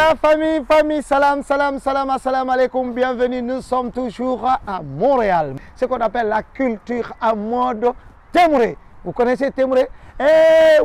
Voilà, famille, salam, assalamu alaikum, bienvenue, nous sommes toujours à Montréal. Ce qu'on appelle la culture à mode Temure. Vous connaissez Temure? Eh,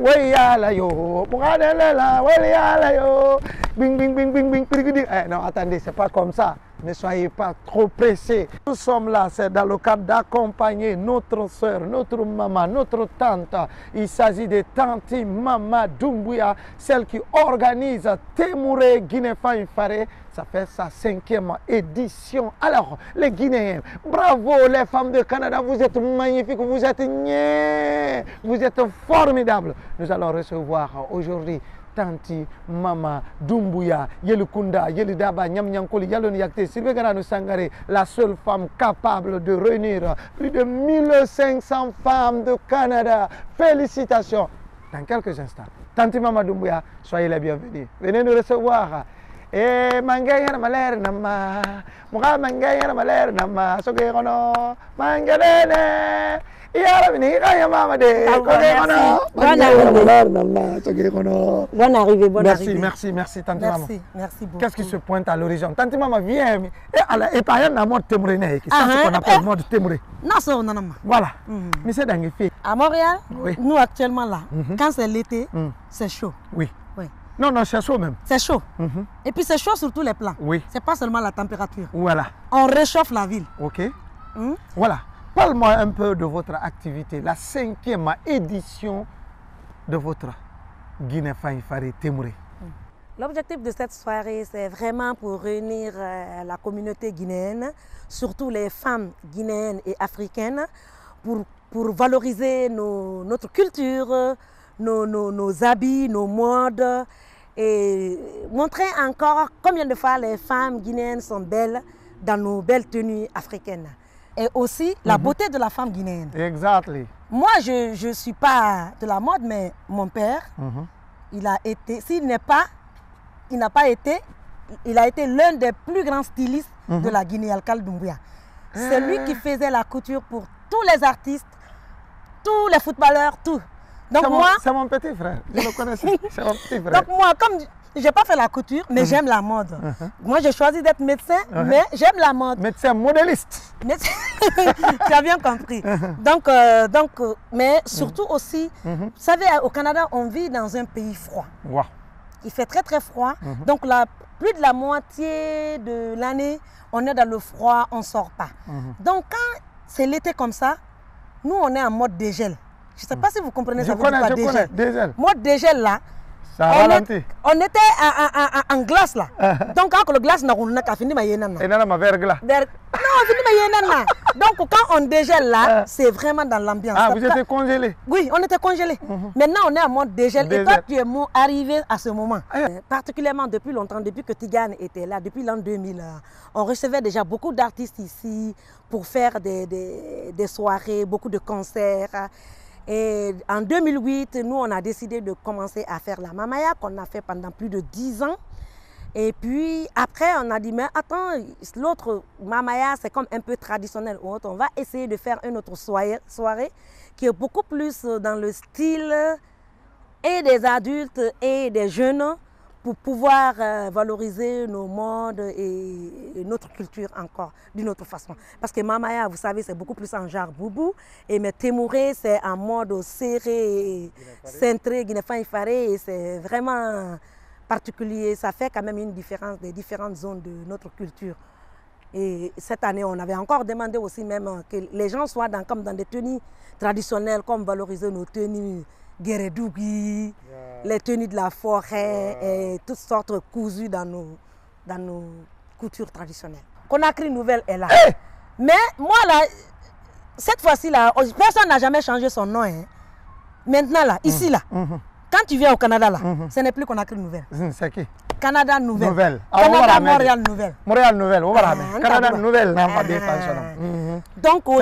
non, attendez, c'est pas comme ça. Ne soyez pas trop pressés. Nous sommes là, c'est dans le cadre d'accompagner notre soeur, notre maman, notre tante. Il s'agit de Tante Mama Doumbouya, celle qui organise Temure Guinée-Fan Faré. Ça fait sa 5e édition. Alors, les Guinéens, bravo les femmes de Canada, vous êtes magnifiques, vous êtes formidables. Nous allons recevoir aujourd'hui Tante Mama Doumbouya, Yelukunda, Yelidaba, Nyamnyankoli, Yalon Yakte, Sylvie Garano Sangare, la seule femme capable de réunir plus de 1500 femmes de Canada. Félicitations. Dans quelques instants, Tante Mama Doumbouya, soyez les bienvenus. Venez nous recevoir. Eh, mangaya maler nama, muka mangaya maler nama, sogerono, mangalene. Bonne arrivée, bonne arrivée. Merci, Tante Mama. Merci beaucoup. Qu'est-ce qui se pointe à l'horizon? Tante Mama vient et par exemple, la mode Temure, c'est ce qu'on appelle mode Temure. Voilà. Mais c'est dans les filles. À Montréal, oui. Nous actuellement là, quand c'est l'été, c'est chaud. Oui. Non, c'est chaud même. C'est chaud. Et puis c'est chaud sur tous les plans. Oui. C'est pas seulement la température. Voilà. On réchauffe la ville. Ok. Voilà. Parle-moi un peu de votre activité, la 5e édition de votre Guinée-Fan Faré Temure. L'objectif de cette soirée, c'est vraiment pour réunir la communauté guinéenne, surtout les femmes guinéennes et africaines, pour valoriser notre culture, nos habits, nos modes, et montrer encore combien de fois les femmes guinéennes sont belles dans nos belles tenues africaines. Et aussi la beauté de la femme guinéenne. Exactly. Moi, je ne suis pas de la mode, mais mon père, il a été, il a été l'un des plus grands stylistes de la Guinée, Alcal Doumbouya. C'est lui qui faisait la couture pour tous les artistes, tous les footballeurs, tout. Donc c'est mon petit frère, je le connaissais, c'est mon petit frère. Donc moi, comme je n'ai pas fait la couture, mais j'aime la mode. Moi, j'ai choisi d'être médecin, mais j'aime la mode. Médecin modéliste. Tu as bien compris. Mais surtout aussi, vous savez, au Canada, on vit dans un pays froid. Wow. Il fait très très froid. Donc plus de la moitié de l'année, on est dans le froid, on ne sort pas. Donc quand c'est l'été comme ça, nous, on est en mode dégel. Je ne sais pas si vous comprenez ça. Je connais, dégel. Mode dégel là. Ça ralentit. On était en glace là. Donc quand le glace n'a pas fini, il y a ma verglas. Non, donc quand on dégèle là, c'est vraiment dans l'ambiance. Ah, vous étiez congelé? Oui, on était congelé. Maintenant, on est en mode dégel. Et toi, tu es arrivé à ce moment. Particulièrement depuis longtemps, depuis que Tigane était là, depuis l'an 2000, on recevait déjà beaucoup d'artistes ici pour faire des soirées, beaucoup de concerts. Et en 2008, nous, on a décidé de commencer à faire la mamaya, qu'on a fait pendant plus de 10 ans. Et puis après, on a dit, mais attends, l'autre mamaya, c'est comme un peu traditionnel. On va essayer de faire une autre soirée qui est beaucoup plus dans le style et des adultes et des jeunes pour pouvoir valoriser nos modes et notre culture encore d'une autre façon. Parce que mamaya, vous savez, c'est beaucoup plus en genre boubou. Et mais Temure, c'est en mode serré, cintré, Guinée-Fan Faré. Et c'est vraiment particulier. Ça fait quand même une différence des différentes zones de notre culture. Et cette année, on avait encore demandé aussi même que les gens soient comme dans des tenues traditionnelles, comme valoriser nos tenues guérédougui, les tenues de la forêt et toutes sortes de cousus dans nos coutures traditionnelles. Conakry Nouvelle est là. Hey! Mais moi là, cette fois-ci là, personne n'a jamais changé son nom. Hein. Maintenant là, ici là, quand tu viens au Canada là, ce n'est plus Conakry Nouvelle. C'est qui? Canada Nouvelle. Canada Montréal Nouvelle. Montréal Nouvelle, on va Canada Nouvelle, n'a pas de donc, au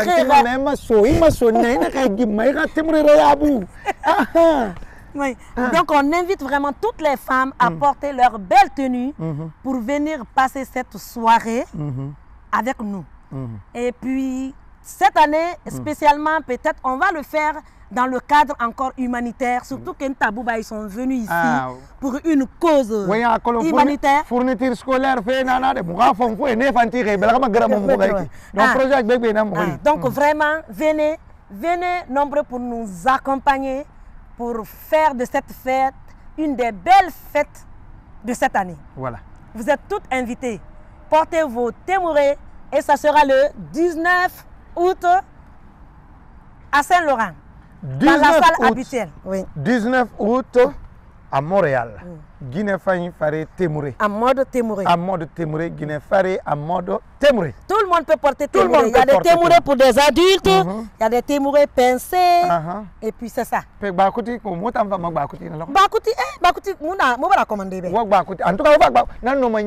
donc on invite vraiment toutes les femmes à porter leur belle tenue pour venir passer cette soirée avec nous. Et puis cette année spécialement, peut-être on va le faire dans le cadre encore humanitaire, surtout que Ntabouba, ils sont venus ici pour une cause humanitaire. Fourniture scolaire, donc vraiment, venez nombreux pour nous accompagner, pour faire de cette fête une des belles fêtes de cette année. Voilà. Vous êtes toutes invités. Portez vos témourés et ça sera le 19 août à Saint-Laurent, dans la salle habituelle. Oui. 19 août à Montréal. Guinée Faye Faré Témouré. En mode témouré. En mode témouré, Guinée Faré en mode témouré. Tout le monde peut porter témouré. Il y a des témourés pour des adultes, il y a des témourés pincés, et puis c'est ça. Bakuti, comment tu vas Bakuti? Bakuti, moi la commander. Bakuti, en tout cas, non, non, non,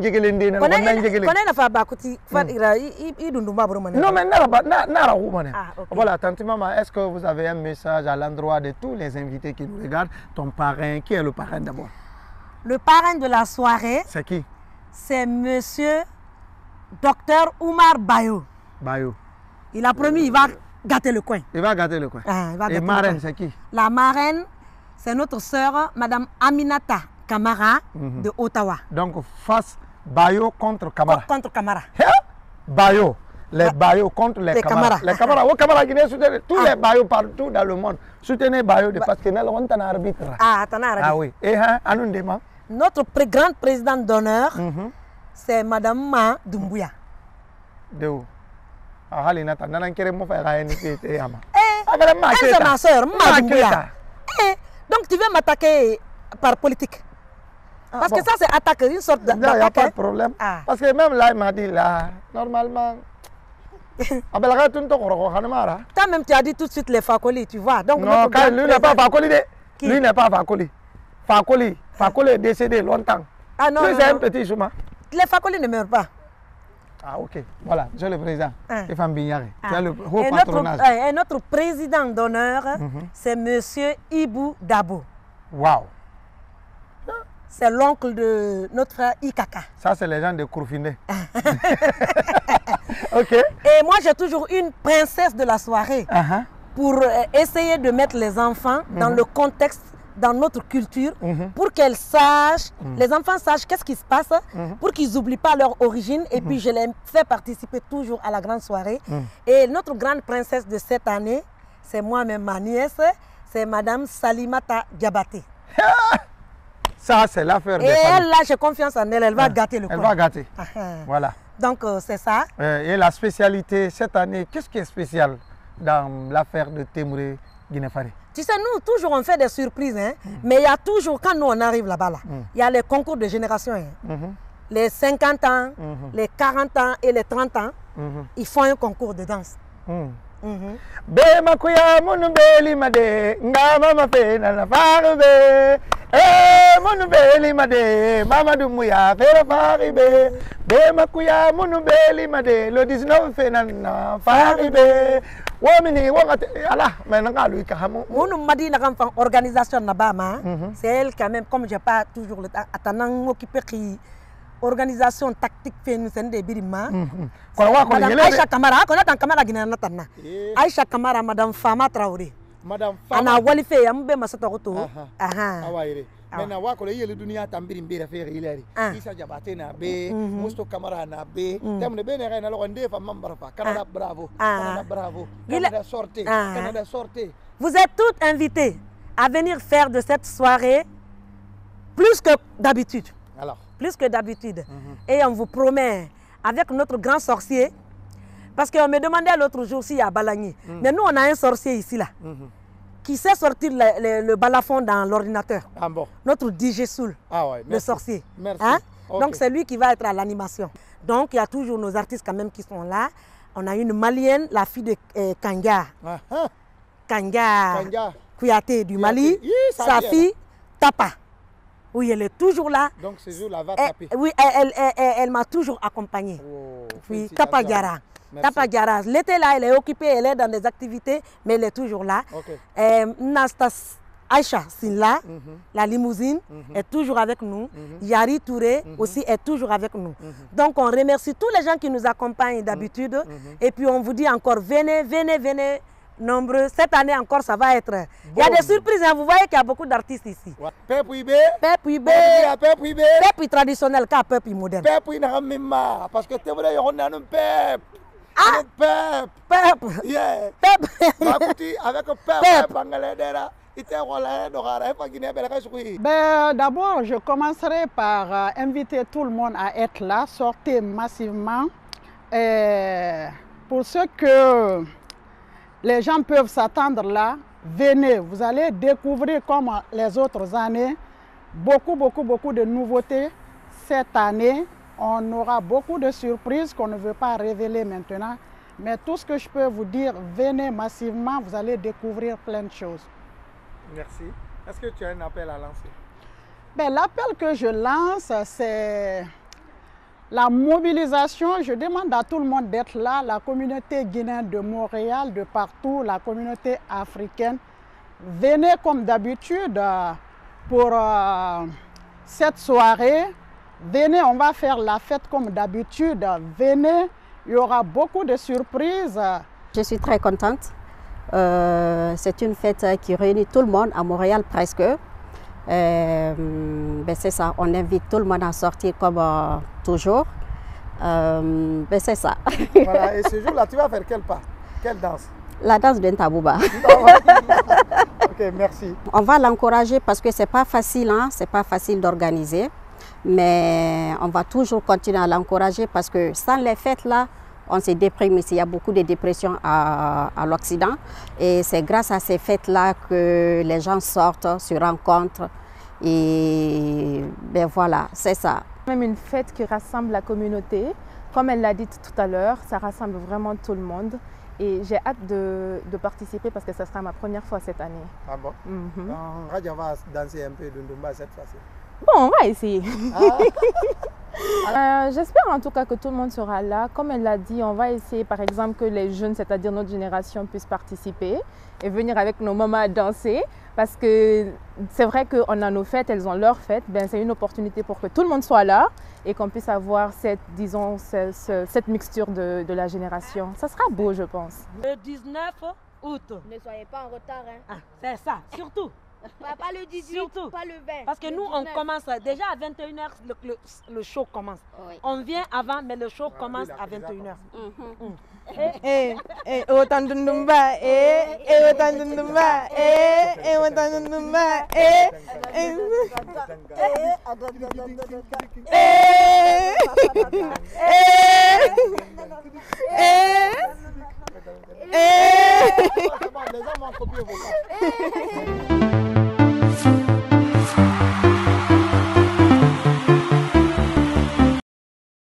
voilà, tante maman, est-ce que vous avez un message à l'endroit de tous les invités qui nous regardent? Ton parrain, qui est le parrain d'abord? Le parrain de la soirée, c'est qui? C'est monsieur Dr Oumar Bayo. Bayo. Il a promis, il va gâter le coin. Il va gâter le coin. Et marraine, c'est qui? La marraine, c'est notre sœur, Madame Aminata Kamara de Ottawa. Donc, face Bayo contre Kamara. Contre Kamara. Bayo. Les Bayo contre les Kamara. Les Kamara, aux Kamara Guinée, tous les Bayo partout dans le monde. Soutenez Bayo parce que nous avons un arbitre. Ah oui. Et Anoundema? Notre grande présidente d'honneur, c'est Madame Ma Doumbouya. De où? Elle c'est ma soeur, Ma Doumbouya. Donc tu veux m'attaquer par politique? Parce que ça c'est attaquer, une sorte d'attaque. Il n'y a pas de problème. Parce que même là, il m'a dit là, normalement... Toi-même tu as dit tout de suite les Fakoli, tu vois. Donc, non, lui n'est pas Fakoli. Lui n'est pas Fakoli. Fakoli est décédé longtemps. Ah non, lui c'est un petit chemin. Les Fakoli ne meurent pas. Ah ok, voilà, je suis le président. Tu as le haut et patronage. Et notre président d'honneur, c'est monsieur Ibou Dabo. Waouh. C'est l'oncle de notre frère Ikaka. Ça, c'est les gens de Kourfine. Ok. Et moi, j'ai toujours une princesse de la soirée pour essayer de mettre les enfants dans le contexte, dans notre culture, pour qu'elles sachent, les enfants sachent qu'est-ce qui se passe, pour qu'ils n'oublient pas leur origine. Et puis, je les fais participer toujours à la grande soirée. Et notre grande princesse de cette année, c'est moi-même, ma nièce, c'est Madame Salimata Diabaté. Ça, c'est l'affaire de famille. Et elle, là, j'ai confiance en elle, elle va gâter le coin. Elle va gâter. Voilà. Donc, c'est ça. Et la spécialité cette année, qu'est-ce qui est spécial dans l'affaire de Témouré Guinée-Faré? Tu sais, nous, toujours, on fait des surprises. Hein? Mais il y a toujours, quand nous, on arrive là-bas, il y a les concours de génération. Hein? Les 50 ans, les 40 ans et les 30 ans, ils font un concours de danse. Bema kuya munu beli made ngama mafena na farbe munu beli made mama dumuya fera farbe bema kuya munu beli made le 19 fena na farbe womini wongate ala mais nga lui ka hamu munu madina kam fan organisation na bama c'est elle quand même comme j'ai pas toujours le temps attendant occupé qui organisation tactique féminine des birima. Madame Aïcha Kamara, on a un Kamara Guinée Natana. Aïcha Kamara, Madame Fama Traoré. Madame Fama. Ana Walife, Yambe Masatoto. Aha. Maintenant, wa ko le yele dunia tambiri mbira fere ileri. Isa Jabate na be, Musto Kamara na be. Temne be ne na lo nde fa mambara fa. Canada bravo. Canada bravo. Canada sortez. Canada sortez. Vous êtes toutes invitées à venir faire de cette soirée plus que d'habitude. Alors plus que d'habitude. Et on vous promet, avec notre grand sorcier, parce qu'on me demandait l'autre jour s'il y a Balagny. Mais nous, on a un sorcier ici, là, qui sait sortir le balafon dans l'ordinateur. Ah bon. Notre DJ Soul, le sorcier. Merci. Hein? Okay. Donc, c'est lui qui va être à l'animation. Donc, il y a toujours nos artistes quand même qui sont là. On a une Malienne, la fille de Kanga. Kanga Kouyaté du Mali. Sa fille, Tapa. Oui, elle est toujours là. Donc, ce jour-là va taper. Oui, elle m'a toujours accompagnée. Oh, oui, Tapa Diara. Tapa Diara. L'été là, elle est occupée, elle est dans des activités, mais elle est toujours là. Nastas Aïcha Sinla, la limousine, est toujours avec nous. Yari Touré aussi est toujours avec nous. Donc, on remercie tous les gens qui nous accompagnent d'habitude. Et puis, on vous dit encore, venez, venez, venez nombreux. Cette année encore, ça va être... Il y a des surprises, hein. Vous voyez qu'il y a beaucoup d'artistes ici. Peuple Ibé. Peuple Ibé. Peuple Ibé. Peuple traditionnel, car peuple moderne. Peuple Ibé, parce que tu vrai, on a un peuple. Ah! Peuple. Yeah. Peuple. Avec un peuple. D'abord, je commencerai par inviter tout le monde à être là, sortez massivement. Et pour ce que les gens peuvent s'attendre là, venez, vous allez découvrir comme les autres années, beaucoup de nouveautés. Cette année, on aura beaucoup de surprises qu'on ne veut pas révéler maintenant. Mais tout ce que je peux vous dire, venez massivement, vous allez découvrir plein de choses. Merci. Est-ce que tu as un appel à lancer? L'appel que je lance, c'est la mobilisation. Je demande à tout le monde d'être là, la communauté guinéenne de Montréal, de partout, la communauté africaine. Venez comme d'habitude pour cette soirée. Venez, on va faire la fête comme d'habitude. Venez, il y aura beaucoup de surprises. Je suis très contente. C'est une fête qui réunit tout le monde à Montréal presque. C'est ça, on invite tout le monde à sortir comme toujours. C'est ça. Voilà, et ce jour-là, tu vas faire quel pas? Quelle danse? La danse de Ntabouba. Ok, merci. On va l'encourager parce que c'est pas facile, hein? C'est pas facile d'organiser. Mais on va toujours continuer à l'encourager parce que sans les fêtes là, on se déprime ici. Il y a beaucoup de dépression à l'Occident. Et c'est grâce à ces fêtes-là que les gens sortent, se rencontrent. Et voilà, c'est ça. Même une fête qui rassemble la communauté. Comme elle l'a dit tout à l'heure, ça rassemble vraiment tout le monde. Et j'ai hâte de participer parce que ce sera ma première fois cette année. Ah bon? Donc, Radia va danser un peu de Ndumba cette fois-ci. Bon, on va essayer. J'espère en tout cas que tout le monde sera là. Comme elle l'a dit, on va essayer par exemple que les jeunes, c'est-à-dire notre génération, puissent participer et venir avec nos mamans danser. Parce que c'est vrai qu'on a nos fêtes, elles ont leurs fêtes. C'est une opportunité pour que tout le monde soit là et qu'on puisse avoir cette, disons, cette mixture de la génération. Ça sera beau, je pense. Le 19 août. Ne soyez pas en retard. Hein. Ah, c'est ça, surtout. Pas le 18, surtout. pas le 20. Parce que nous, on commence déjà à 21h, le show commence. Oui. On vient avant, mais le show commence à 21h. Autant de Ndumba, autant de Ndumba, autant de Ndumba, Les gens m'ont copié vos